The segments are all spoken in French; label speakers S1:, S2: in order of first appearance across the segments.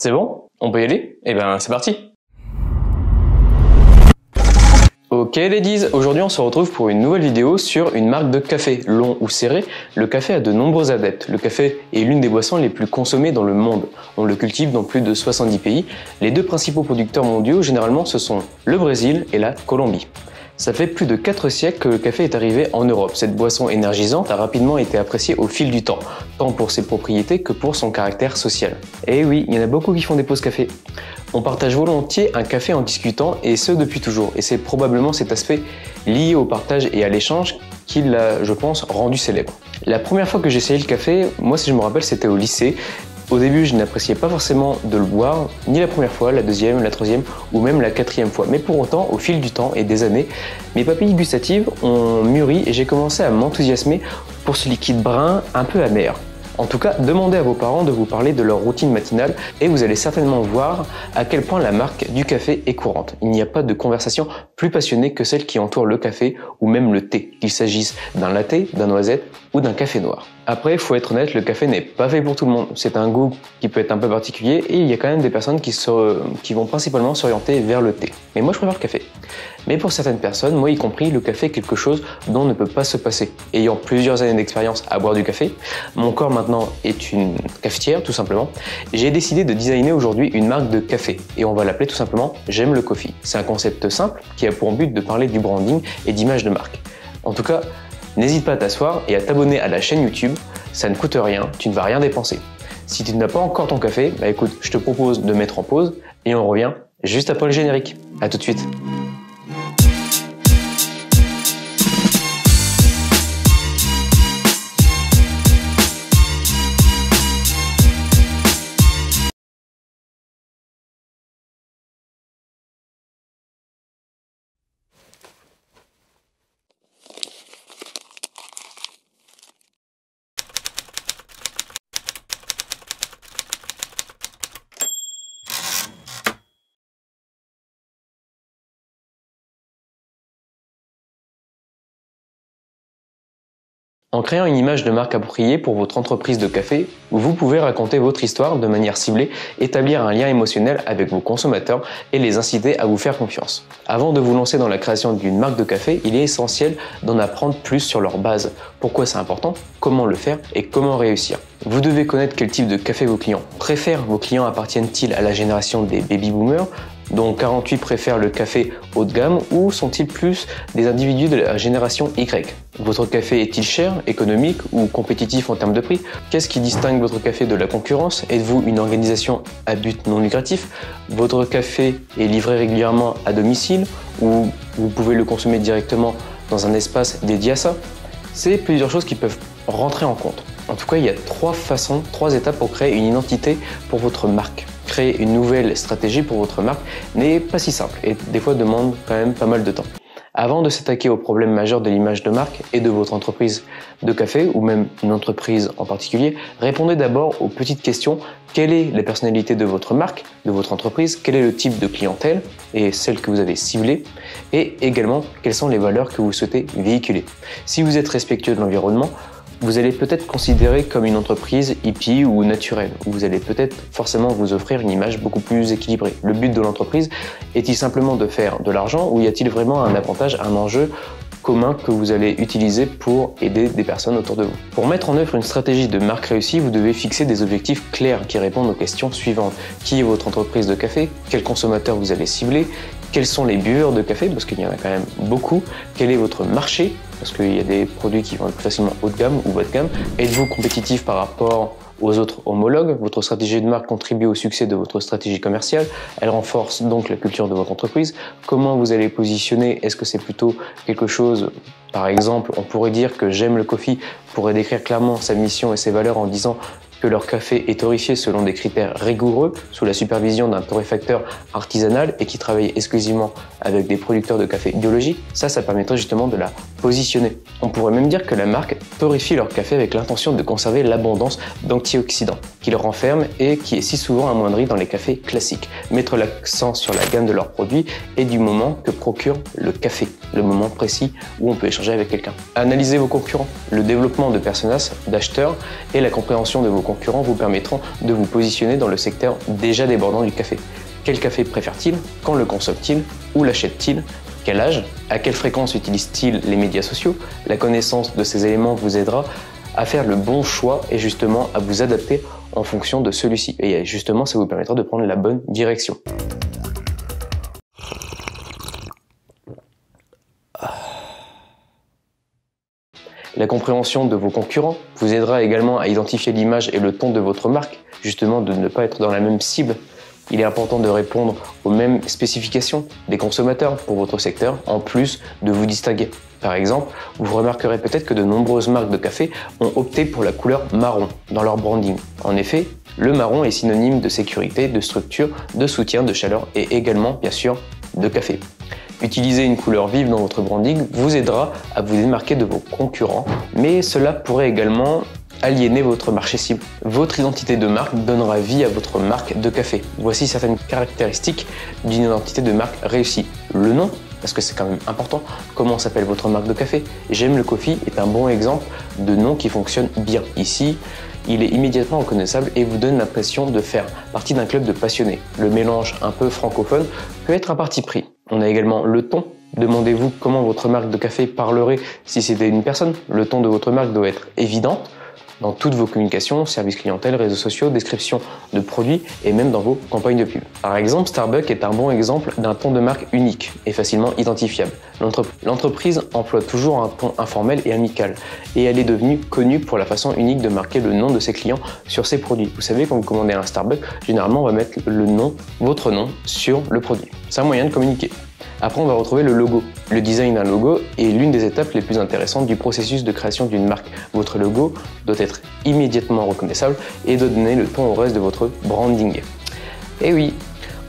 S1: C'est bon? On peut y aller? Eh ben, c'est parti! Ok ladies, aujourd'hui on se retrouve pour une nouvelle vidéo sur une marque de café. Long ou serré, le café a de nombreux adeptes. Le café est l'une des boissons les plus consommées dans le monde. On le cultive dans plus de 70 pays. Les deux principaux producteurs mondiaux, généralement, ce sont le Brésil et la Colombie. Ça fait plus de 4 siècles que le café est arrivé en Europe. Cette boisson énergisante a rapidement été appréciée au fil du temps, tant pour ses propriétés que pour son caractère social. Et oui, il y en a beaucoup qui font des pauses café. On partage volontiers un café en discutant, et ce depuis toujours. Et c'est probablement cet aspect lié au partage et à l'échange qui l'a, je pense, rendu célèbre. La première fois que j'ai essayé le café, moi si je me rappelle, c'était au lycée. Au début, je n'appréciais pas forcément de le boire, ni la première fois, la deuxième, la troisième ou même la quatrième fois. Mais pour autant, au fil du temps et des années, mes papilles gustatives ont mûri et j'ai commencé à m'enthousiasmer pour ce liquide brun un peu amer. En tout cas, demandez à vos parents de vous parler de leur routine matinale et vous allez certainement voir à quel point la marque du café est courante. Il n'y a pas de conversation plus passionnée que celle qui entoure le café ou même le thé, qu'il s'agisse d'un latte, d'un noisette ou d'un café noir. Après, il faut être honnête, le café n'est pas fait pour tout le monde. C'est un goût qui peut être un peu particulier et il y a quand même des personnes qui vont principalement s'orienter vers le thé. Mais moi, je préfère le café. Mais pour certaines personnes, moi y compris, le café est quelque chose dont on ne peut pas se passer. Ayant plusieurs années d'expérience à boire du café, mon corps maintenant est une cafetière tout simplement, j'ai décidé de designer aujourd'hui une marque de café et on va l'appeler tout simplement J'aime le coffee. C'est un concept simple qui a pour but de parler du branding et d'image de marque. En tout cas, n'hésite pas à t'asseoir et à t'abonner à la chaîne YouTube, ça ne coûte rien, tu ne vas rien dépenser. Si tu n'as pas encore ton café, bah écoute, je te propose de mettre en pause et on revient juste après le générique. À tout de suite. En créant une image de marque appropriée pour votre entreprise de café, vous pouvez raconter votre histoire de manière ciblée, établir un lien émotionnel avec vos consommateurs et les inciter à vous faire confiance. Avant de vous lancer dans la création d'une marque de café, il est essentiel d'en apprendre plus sur leur base. Pourquoi c'est important, comment le faire et comment réussir. Vous devez connaître quel type de café vos clients préfèrent. Vos clients appartiennent-ils à la génération des baby-boomers, dont 48 préfèrent le café haut de gamme, ou sont-ils plus des individus de la génération Y? Votre café est-il cher, économique ou compétitif en termes de prix? Qu'est-ce qui distingue votre café de la concurrence? Êtes-vous une organisation à but non lucratif? Votre café est livré régulièrement à domicile ou vous pouvez le consommer directement dans un espace dédié à ça? C'est plusieurs choses qui peuvent rentrer en compte. En tout cas, il y a 3 étapes pour créer une identité pour votre marque. Créer une nouvelle stratégie pour votre marque n'est pas si simple et des fois demande quand même pas mal de temps. Avant de s'attaquer aux problèmes majeurs de l'image de marque et de votre entreprise de café ou même une entreprise en particulier, répondez d'abord aux petites questions. Quelle est la personnalité de votre marque, de votre entreprise? Quel est le type de clientèle et celle que vous avez ciblée? Et également, quelles sont les valeurs que vous souhaitez véhiculer? Si vous êtes respectueux de l'environnement, vous allez peut-être considérer comme une entreprise hippie ou naturelle, où vous allez peut-être forcément vous offrir une image beaucoup plus équilibrée. Le but de l'entreprise est-il simplement de faire de l'argent ou y a-t-il vraiment un avantage, un enjeu commun que vous allez utiliser pour aider des personnes autour de vous? Pour mettre en œuvre une stratégie de marque réussie, vous devez fixer des objectifs clairs qui répondent aux questions suivantes. Qui est votre entreprise de café? Quels consommateurs vous allez cibler? Quels sont les buveurs de café? Parce qu'il y en a quand même beaucoup. Quel est votre marché? Parce qu'il y a des produits qui vont être plus facilement haut de gamme ou bas de gamme. Êtes-vous compétitif par rapport aux autres homologues? Votre stratégie de marque contribue au succès de votre stratégie commerciale. Elle renforce donc la culture de votre entreprise. Comment vous allez positionner? Est-ce que c'est plutôt quelque chose, par exemple, on pourrait dire que J'aime le coffee pourrait décrire clairement sa mission et ses valeurs en disant que leur café est torréfié selon des critères rigoureux, sous la supervision d'un torréfacteur artisanal et qui travaille exclusivement avec des producteurs de café biologiques. Ça permettrait justement de la positionner. On pourrait même dire que la marque torréfie leur café avec l'intention de conserver l'abondance d'antioxydants qu'ils renferment et qui est si souvent amoindrie dans les cafés classiques. Mettre l'accent sur la gamme de leurs produits et du moment que procure le café, le moment précis où on peut échanger avec quelqu'un. Analysez vos concurrents, le développement de personas, d'acheteurs et la compréhension de vos concurrents vous permettront de vous positionner dans le secteur déjà débordant du café. Quel café préfère-t-il? Quand le consomme-t-il? Où l'achète-t-il? Quel âge? À quelle fréquence utilise-t-il les médias sociaux? La connaissance de ces éléments vous aidera à faire le bon choix et justement à vous adapter en fonction de celui-ci. Et justement, ça vous permettra de prendre la bonne direction. La compréhension de vos concurrents vous aidera également à identifier l'image et le ton de votre marque, justement de ne pas être dans la même cible. Il est important de répondre aux mêmes spécifications des consommateurs pour votre secteur, en plus de vous distinguer. Par exemple, vous remarquerez peut-être que de nombreuses marques de café ont opté pour la couleur marron dans leur branding. En effet, le marron est synonyme de sécurité, de structure, de soutien, de chaleur et également, bien sûr, de café. Utiliser une couleur vive dans votre branding vous aidera à vous démarquer de vos concurrents, mais cela pourrait également aliéner votre marché cible. Votre identité de marque donnera vie à votre marque de café. Voici certaines caractéristiques d'une identité de marque réussie. Le nom, parce que c'est quand même important. Comment s'appelle votre marque de café? J'aime le coffee est un bon exemple de nom qui fonctionne bien. Ici, il est immédiatement reconnaissable et vous donne l'impression de faire partie d'un club de passionnés. Le mélange un peu francophone peut être un parti pris. On a également le ton. Demandez-vous comment votre marque de café parlerait si c'était une personne. Le ton de votre marque doit être évident dans toutes vos communications, services clientèle, réseaux sociaux, description de produits et même dans vos campagnes de pub. Par exemple, Starbucks est un bon exemple d'un ton de marque unique et facilement identifiable. L'entreprise emploie toujours un ton informel et amical et elle est devenue connue pour la façon unique de marquer le nom de ses clients sur ses produits. Vous savez, quand vous commandez un Starbucks, généralement on va mettre le nom, votre nom sur le produit. C'est un moyen de communiquer. Après, on va retrouver le logo. Le design d'un logo est l'une des étapes les plus intéressantes du processus de création d'une marque. Votre logo doit être immédiatement reconnaissable et doit donner le ton au reste de votre branding. Et oui,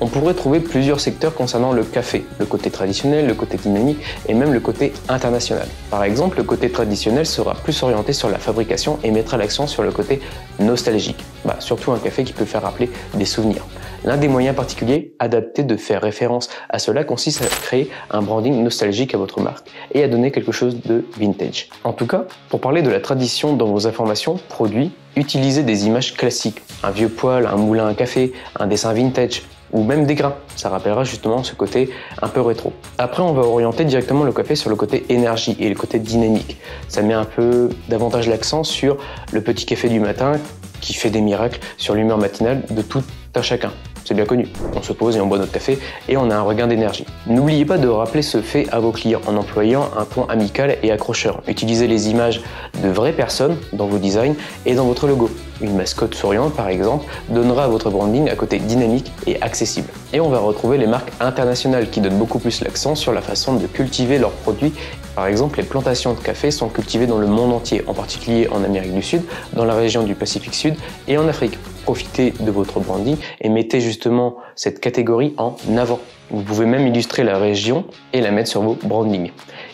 S1: on pourrait trouver plusieurs secteurs concernant le café, le côté traditionnel, le côté dynamique et même le côté international. Par exemple, le côté traditionnel sera plus orienté sur la fabrication et mettra l'accent sur le côté nostalgique. Surtout un café qui peut faire rappeler des souvenirs. L'un des moyens particuliers adaptés de faire référence à cela consiste à créer un branding nostalgique à votre marque et à donner quelque chose de vintage. En tout cas, pour parler de la tradition dans vos informations, produits, utilisez des images classiques, un vieux poêle, un moulin à café, un dessin vintage, ou même des grains. Ça rappellera justement ce côté un peu rétro. Après, on va orienter directement le café sur le côté énergie et le côté dynamique. Ça met un peu davantage l'accent sur le petit café du matin qui fait des miracles sur l'humeur matinale de tout un chacun. C'est bien connu. On se pose et on boit notre café et on a un regain d'énergie. N'oubliez pas de rappeler ce fait à vos clients en employant un ton amical et accrocheur. Utilisez les images de vraies personnes dans vos designs et dans votre logo. Une mascotte souriante, par exemple, donnera à votre branding un côté dynamique et accessible. Et on va retrouver les marques internationales qui donnent beaucoup plus l'accent sur la façon de cultiver leurs produits. Par exemple, les plantations de café sont cultivées dans le monde entier, en particulier en Amérique du Sud, dans la région du Pacifique Sud et en Afrique. Profitez de votre branding et mettez justement cette catégorie en avant. Vous pouvez même illustrer la région et la mettre sur vos brandings.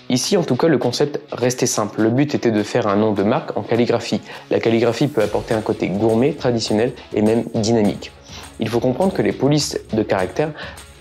S1: Ici, en tout cas, le concept restait simple. Le but était de faire un nom de marque en calligraphie. La calligraphie peut apporter un côté gourmet, traditionnel et même dynamique. Il faut comprendre que les polices de caractère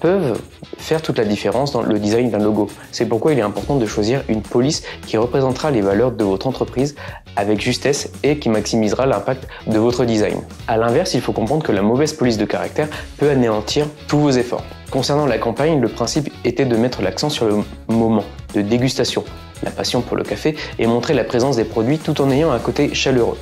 S1: peuvent faire toute la différence dans le design d'un logo. C'est pourquoi il est important de choisir une police qui représentera les valeurs de votre entreprise avec justesse et qui maximisera l'impact de votre design. A l'inverse, il faut comprendre que la mauvaise police de caractère peut anéantir tous vos efforts. Concernant la campagne, le principe était de mettre l'accent sur le moment de dégustation, la passion pour le café et montrer la présence des produits tout en ayant un côté chaleureux.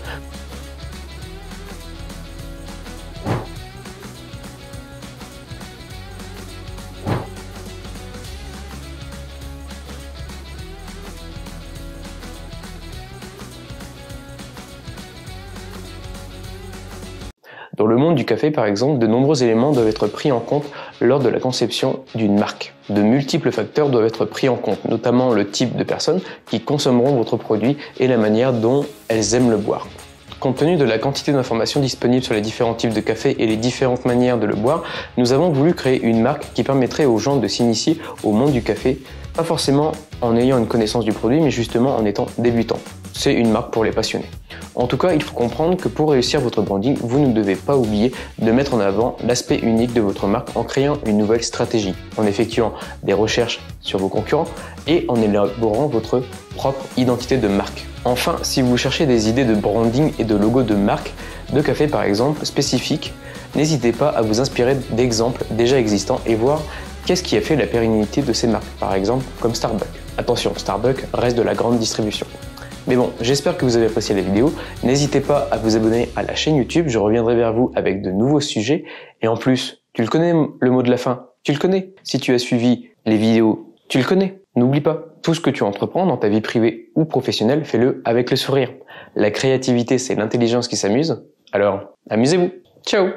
S1: Dans le monde du café, par exemple, de nombreux éléments doivent être pris en compte lors de la conception d'une marque. De multiples facteurs doivent être pris en compte, notamment le type de personnes qui consommeront votre produit et la manière dont elles aiment le boire. Compte tenu de la quantité d'informations disponibles sur les différents types de café et les différentes manières de le boire, nous avons voulu créer une marque qui permettrait aux gens de s'initier au monde du café, pas forcément en ayant une connaissance du produit, mais justement en étant débutant. C'est une marque pour les passionnés. En tout cas, il faut comprendre que pour réussir votre branding, vous ne devez pas oublier de mettre en avant l'aspect unique de votre marque en créant une nouvelle stratégie, en effectuant des recherches sur vos concurrents et en élaborant votre propre identité de marque. Enfin, si vous cherchez des idées de branding et de logo de marque, de café par exemple, spécifiques, n'hésitez pas à vous inspirer d'exemples déjà existants et voir qu'est-ce qui a fait la pérennité de ces marques, par exemple comme Starbucks. Attention, Starbucks reste de la grande distribution. Mais bon, j'espère que vous avez apprécié la vidéo. N'hésitez pas à vous abonner à la chaîne YouTube, je reviendrai vers vous avec de nouveaux sujets. Et en plus, tu le connais le mot de la fin, tu le connais. Si tu as suivi les vidéos, tu le connais. N'oublie pas, tout ce que tu entreprends dans ta vie privée ou professionnelle, fais-le avec le sourire. La créativité, c'est l'intelligence qui s'amuse. Alors, amusez-vous. Ciao!